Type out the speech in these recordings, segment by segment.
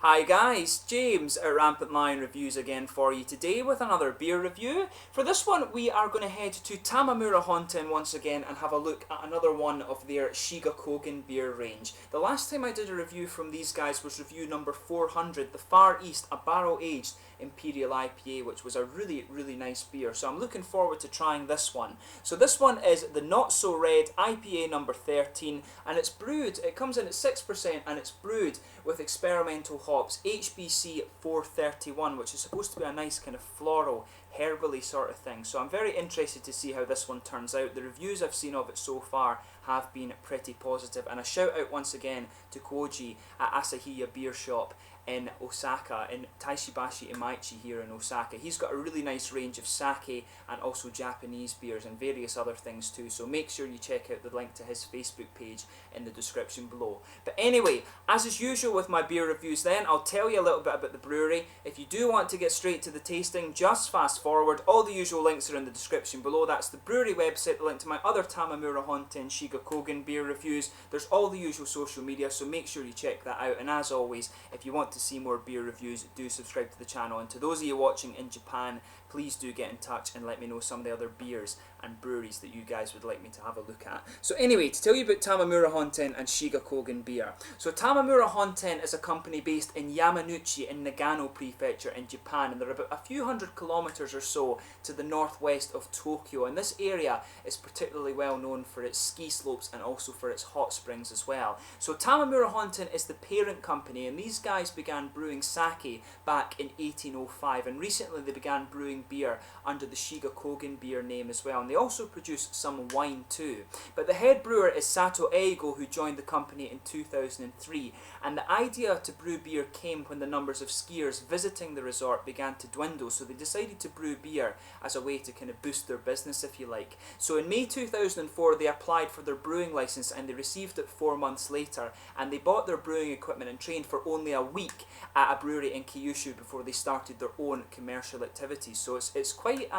Hi guys, James at RampantLionReviews again for you today with another beer review. For this one we are going to head to Tamamura Honten once again and have a look at another one of their Shiga Kogen beer range. The last time I did a review from these guys was review number 400, the Far East, a barrel aged Imperial IPA, which was a really nice beer. So I'm looking forward to trying this one. So this one is the Not So Red IPA number 13 and it's brewed, it comes in at 6% and it's brewed with experimental hops HBC 431, which is supposed to be a nice kind of floral, herbally sort of thing. So I'm very interested to see how this one turns out. The reviews I've seen of it so far have been pretty positive, and a shout out once again to Koji at Asahiya Beer Shop in Osaka, in Taishibashi Imaichi here in Osaka. He's got a really nice range of sake and also Japanese beers and various other things too, so make sure you check out the link to his Facebook page in the description below. But anyway, as is usual with my beer reviews then, I'll tell you a little bit about the brewery. If you do want to get straight to the tasting, just fast forward. All the usual links are in the description below. That's the brewery website, the link to my other Tamamura Honten Shiga Kogen beer reviews. There's all the usual social media, so make sure you check that out. And as always, if you want to see more beer reviews, do subscribe to the channel. And to those of you watching in Japan, please do get in touch and let me know some of the other beers and breweries that you guys would like me to have a look at. So anyway, to tell you about Tamamura Honten and Shiga Kogen beer. So Tamamura Honten is a company based in Yamanouchi in Nagano Prefecture in Japan, and they're about a few hundred kilometers or so to the northwest of Tokyo, and this area is particularly well known for its ski slopes and also for its hot springs as well. So Tamamura Honten is the parent company, and these guys began brewing sake back in 1805, and recently they began brewing beer under the Shiga Kogen beer name as well, and they also produce some wine too. But the head brewer is Sato Eigo, who joined the company in 2003, and the idea to brew beer came when the numbers of skiers visiting the resort began to dwindle, so they decided to brew beer as a way to kind of boost their business, if you like. So in May 2004 they applied for their brewing license and they received it 4 months later, and they bought their brewing equipment and trained for only a week at a brewery in Kyushu before they started their own commercial activities. So it's quite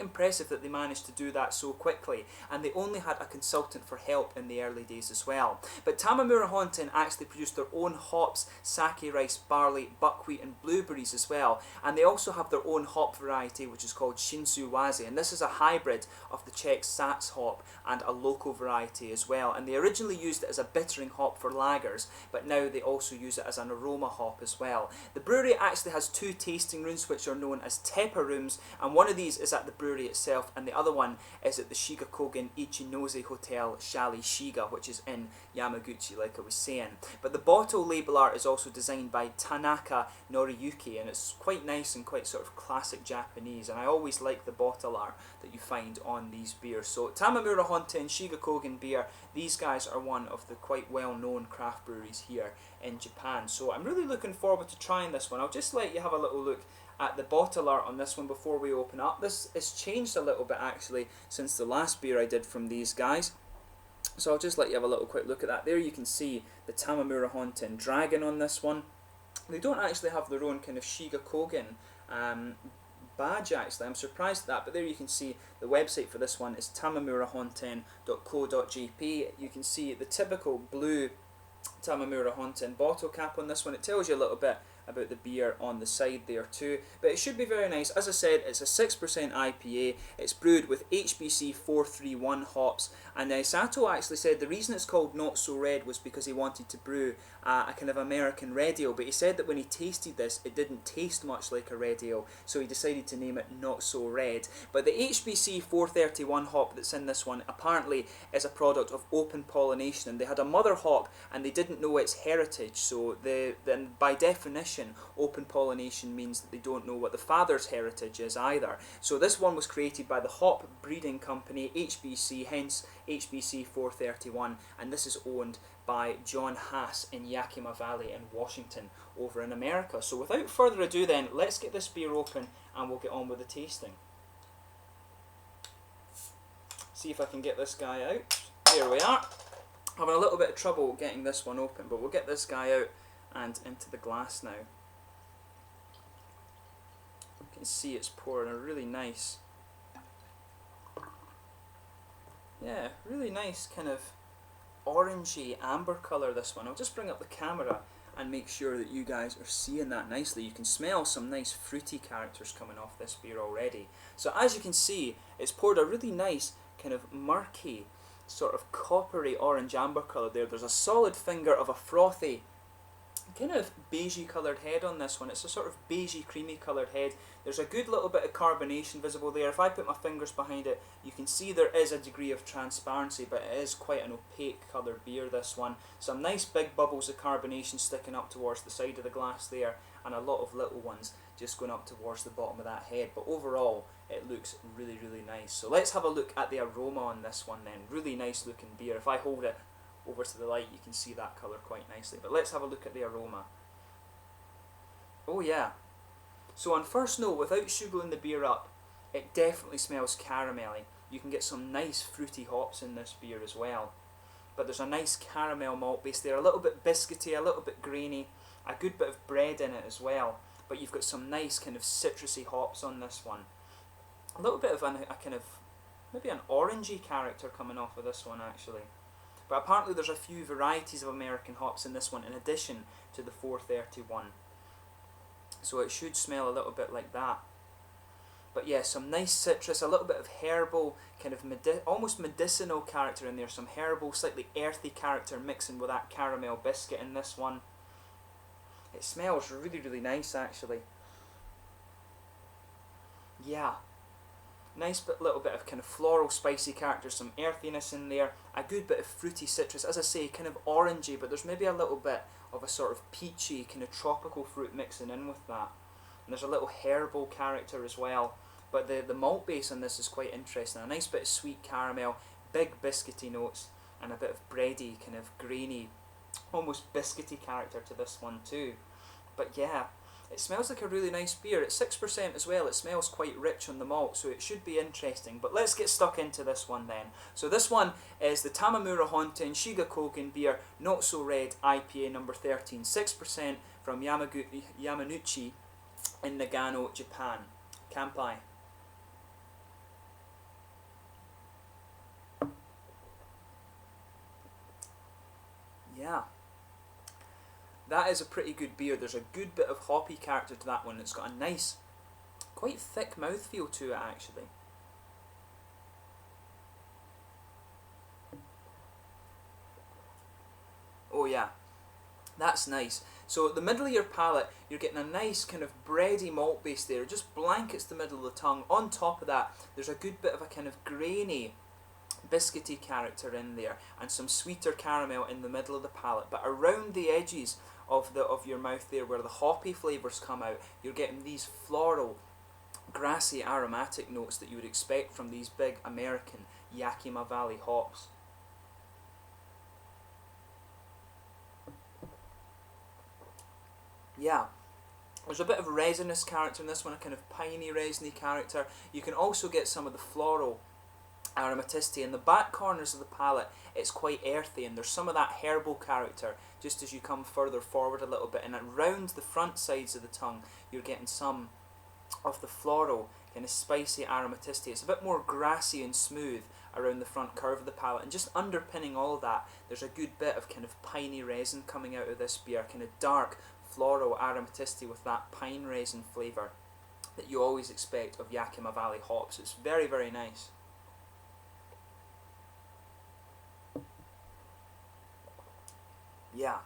impressive that they managed to do that so quickly, and they only had a consultant for help in the early days as well. But Tamamura Honten actually produced their own hops, sake rice, barley, buckwheat and blueberries as well, and they also have their own hop variety which is called Shinsuwaze, and this is a hybrid of the Czech Sats hop and a local variety as well, and they originally used it as a bittering hop for lagers, but now they also use it as an aroma hop as well. The brewery actually has 2 tasting rooms which are known as Teppa rooms, and one of these is at the brewery itself and the other one is at the Shiga Kogen Ichinose Hotel Shali Shiga, which is in Yamaguchi, like I was saying. But the bottle label art is also designed by Tanaka Noriyuki, and it's quite nice and quite sort of classic Japanese, and I always like the bottle art that you find on these beers. So Tamamura Honten Shiga Kogen beer, these guys are one of the quite well known craft breweries here in Japan, so I'm really looking forward to trying this one. I'll just let you have a little look at the bottle art on this one before we open up. This has changed a little bit actually since the last beer I did from these guys, so I'll just let you have a little quick look at that. There you can see the Tamamura Honten dragon on this one. They don't actually have their own kind of Shiga Kogen badge actually, I'm surprised at that, but there you can see the website for this one is tamamurahonten.co.jp. You can see the typical blue Tamamura Honten bottle cap on this one. It tells you a little bit about the beer on the side there too, but it should be very nice. As I said, it's a 6% IPA, it's brewed with HBC 431 hops, and Sato actually said the reason it's called Not So Red was because he wanted to brew a kind of American red ale, but he said that when he tasted this it didn't taste much like a red ale, so he decided to name it Not So Red. But the HBC 431 hop that's in this one apparently is a product of open pollination, and they had a mother hop and they didn't know its heritage, so then by definition open pollination means that they don't know what the father's heritage is either. So this one was created by the hop breeding company HBC, hence HBC 431, and this is owned by John Haas in Yakima Valley in Washington over in America. So without further ado then, let's get this beer open and we'll get on with the tasting. See if I can get this guy out. There we are. Having a little bit of trouble getting this one open, but we'll get this guy out and into the glass now. You can see it's pouring a really nice, really nice kind of orangey amber colour, this one. I'll just bring up the camera and make sure that you guys are seeing that nicely. You can smell some nice fruity characters coming off this beer already. So as you can see, it's poured a really nice kind of murky, sort of coppery orange amber colour there. There's a solid finger of a frothy, kind of beigey coloured head on this one. It's a sort of beigey creamy coloured head. There's a good little bit of carbonation visible there. If I put my fingers behind it, you can see there is a degree of transparency, but it is quite an opaque coloured beer, this one. Some nice big bubbles of carbonation sticking up towards the side of the glass there, and a lot of little ones just going up towards the bottom of that head. But overall, it looks really, really nice. So let's have a look at the aroma on this one then. Really nice looking beer. If I hold it over to the light, you can see that colour quite nicely. But let's have a look at the aroma. Oh yeah. So on first note, without sugaring the beer up, it definitely smells caramelly. You can get some nice fruity hops in this beer as well. But there's a nice caramel malt base there, a little bit biscuity, a little bit grainy, a good bit of bread in it as well. But you've got some nice kind of citrusy hops on this one. A little bit of a kind of, maybe an orangey character coming off of this one actually. But apparently there's a few varieties of American hops in this one in addition to the 431. So it should smell a little bit like that. But yeah, some nice citrus, a little bit of herbal, kind of almost medicinal character in there. Some herbal, slightly earthy character mixing with that caramel biscuit in this one. It smells really, really nice actually. Yeah. Nice little bit of kind of floral spicy character, some earthiness in there, a good bit of fruity citrus, as I say, kind of orangey, but there's maybe a little bit of a sort of peachy kind of tropical fruit mixing in with that. And there's a little herbal character as well, but the malt base on this is quite interesting. A nice bit of sweet caramel, big biscuity notes, and a bit of bready, kind of grainy, almost biscuity character to this one too. But yeah, it smells like a really nice beer. It's 6% as well. It smells quite rich on the malt, so it should be interesting. But let's get stuck into this one then. So this one is the Tamamura Honten Shiga Kogen beer, Not So Red IPA number 13. 6% from Yamanouchi in Nagano, Japan. Kampai. Yeah. That is a pretty good beer. There's a good bit of hoppy character to that one. It's got a nice, quite thick mouthfeel to it actually. Oh yeah, that's nice. So at the middle of your palate, you're getting a nice kind of bready malt base there. It just blankets the middle of the tongue. On top of that, there's a good bit of a kind of grainy, biscuity character in there, and some sweeter caramel in the middle of the palate. But around the edges of your mouth there, where the hoppy flavours come out, you're getting these floral, grassy, aromatic notes that you would expect from these big American Yakima Valley hops. Yeah, there's a bit of resinous character in this one, a kind of piney, resiny character. You can also get some of the floral aromaticity in the back corners of the palate. It's quite earthy, and there's some of that herbal character just as you come further forward a little bit, and around the front sides of the tongue you're getting some of the floral kind of spicy aromaticity. It's a bit more grassy and smooth around the front curve of the palate, and just underpinning all of that, there's a good bit of kind of piney resin coming out of this beer, kind of dark floral aromaticity with that pine resin flavour that you always expect of Yakima Valley hops. It's very, very nice. Yeah,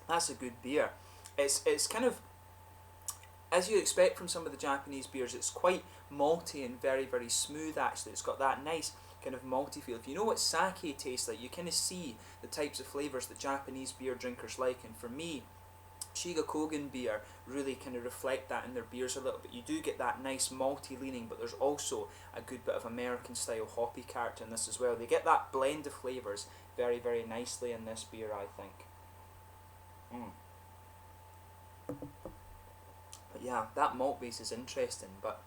that's a good beer. It's kind of, as you expect from some of the Japanese beers, it's quite malty and very, very smooth actually. It's got that nice kind of malty feel. If you know what sake tastes like, you kind of see the types of flavours that Japanese beer drinkers like, and for me, Shiga Kogen beer really kind of reflect that in their beers a little bit. You do get that nice malty leaning, but there's also a good bit of American style hoppy character in this as well. They get that blend of flavours very, very nicely in this beer, I think. But yeah, that malt base is interesting. But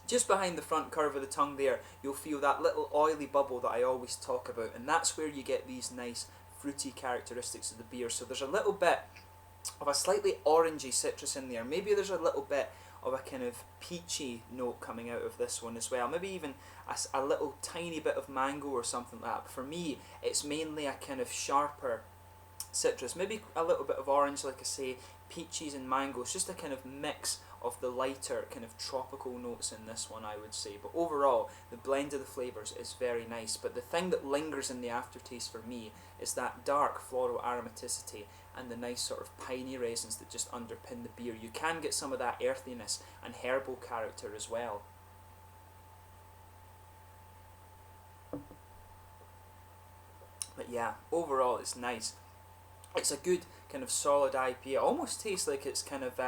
just behind the front curve of the tongue there, you'll feel that little oily bubble that I always talk about, and that's where you get these nice fruity characteristics of the beer. So there's a little bit of a slightly orangey citrus in there. Maybe there's a little bit of a kind of peachy note coming out of this one as well. Maybe even a little tiny bit of mango or something like that. But for me, it's mainly a kind of sharper citrus, maybe a little bit of orange, like I say, peaches and mangoes, just a kind of mix of the lighter kind of tropical notes in this one, I would say. But overall, the blend of the flavours is very nice. But the thing that lingers in the aftertaste for me is that dark floral aromaticity and the nice sort of piney resins that just underpin the beer. You can get some of that earthiness and herbal character as well. But yeah, overall it's nice. It's a good kind of solid IPA. It almost tastes like it's kind of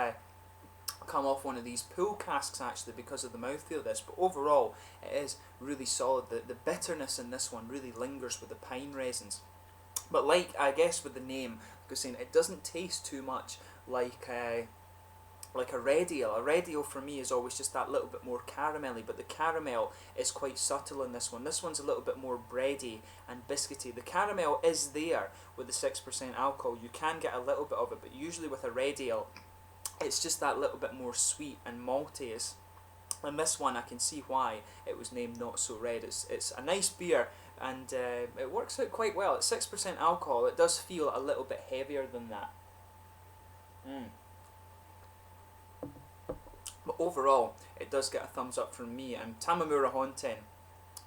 come off one of these pool casks actually because of the mouthfeel of this, but overall it is really solid. The bitterness in this one really lingers with the pine resins, but like I guess with the name, like I was saying, it doesn't taste too much like a red ale. A red ale for me is always just that little bit more caramelly, but the caramel is quite subtle in this one. This one's a little bit more bready and biscuity. The caramel is there with the 6% alcohol. You can get a little bit of it, but usually with a red ale it's just that little bit more sweet and malty. And this one I can see why it was named Not So Red. It's a nice beer, and it works out quite well. At 6% alcohol, it does feel a little bit heavier than that. But overall, it does get a thumbs up from me. And Tamamura Honten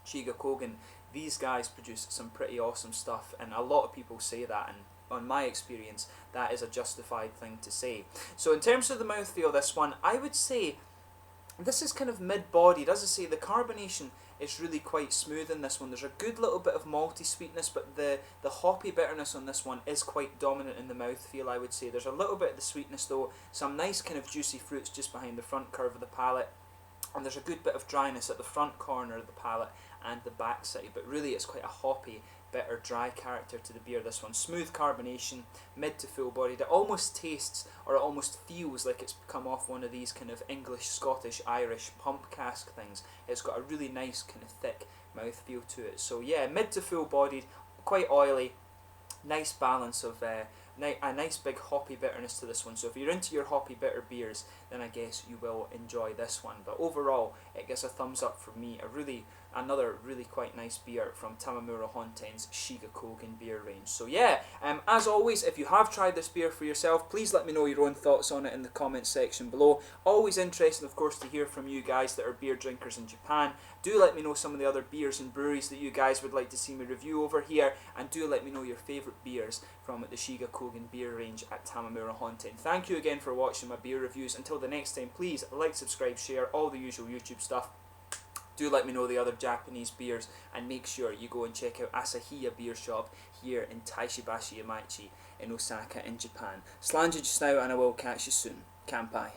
Shiga Kogen, these guys produce some pretty awesome stuff, and a lot of people say that, and on my experience, that is a justified thing to say. So in terms of the mouthfeel, this one, I would say this is kind of mid-bodied. As I say, the carbonation is really quite smooth in this one. There's a good little bit of malty sweetness, but the hoppy bitterness on this one is quite dominant in the mouthfeel, I would say. There's a little bit of the sweetness though, some nice kind of juicy fruits just behind the front curve of the palate, and there's a good bit of dryness at the front corner of the palate and the back side, but really it's quite a hoppy, bitter, dry character to the beer, this one. Smooth carbonation, mid to full bodied. It almost tastes, or it almost feels like it's come off one of these kind of English, Scottish, Irish pump cask things. It's got a really nice kind of thick mouthfeel to it. So yeah, mid to full bodied, quite oily, nice balance of a nice big hoppy bitterness to this one. So if you're into your hoppy bitter beers, then I guess you will enjoy this one. But overall, it gets a thumbs up from me. Another really quite nice beer from Tamamura Honten's Shiga Kogen beer range. So yeah, as always, if you have tried this beer for yourself, please let me know your own thoughts on it in the comments section below. Always interested, of course, to hear from you guys that are beer drinkers in Japan. Do let me know some of the other beers and breweries that you guys would like to see me review over here, and do let me know your favourite beers from the Shiga Kogen beer range at Tamamura Honten. Thank you again for watching my beer reviews. Until the next time, please like, subscribe, share, all the usual YouTube stuff. Do let me know the other Japanese beers, and make sure you go and check out Asahiya Beer Shop here in Taishibashi Yamachi in Osaka in Japan. Slange just now, and I will catch you soon. Kanpai.